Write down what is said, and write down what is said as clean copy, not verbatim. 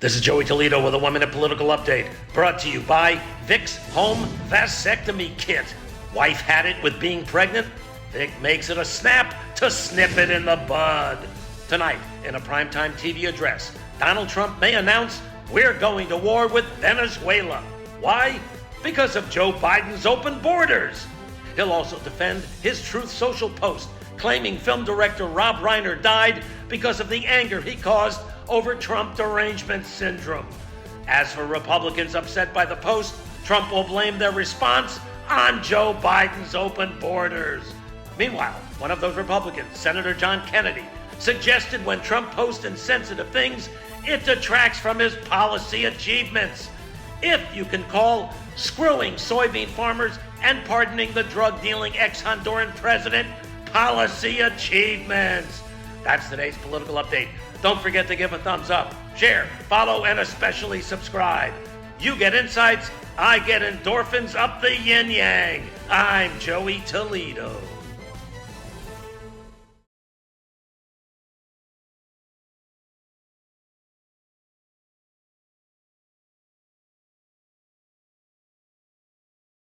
This is Joey Toledo with a 1-minute political update, brought to you by Vicks Home Vasectomy Kit. Wife had it with being pregnant? Vic makes it a snap to snip it in the bud. Tonight, in a primetime TV address, Donald Trump may announce we're going to war with Venezuela. Why? Because of Joe Biden's open borders. He'll also defend his Truth Social post, claiming film director Rob Reiner died because of the anger he caused over Trump Derangement Syndrome. As for Republicans upset by the post, Trump will blame their response on Joe Biden's open borders. Meanwhile, one of those Republicans, Senator John Kennedy, suggested when Trump posts insensitive things, it detracts from his policy achievements. If you can call screwing soybean farmers and pardoning the drug-dealing ex-Honduran president policy achievements. That's today's political update. Don't forget to give a thumbs up, share, follow, and especially subscribe. You get insights, I get endorphins up the yin-yang. I'm Joey Toledo.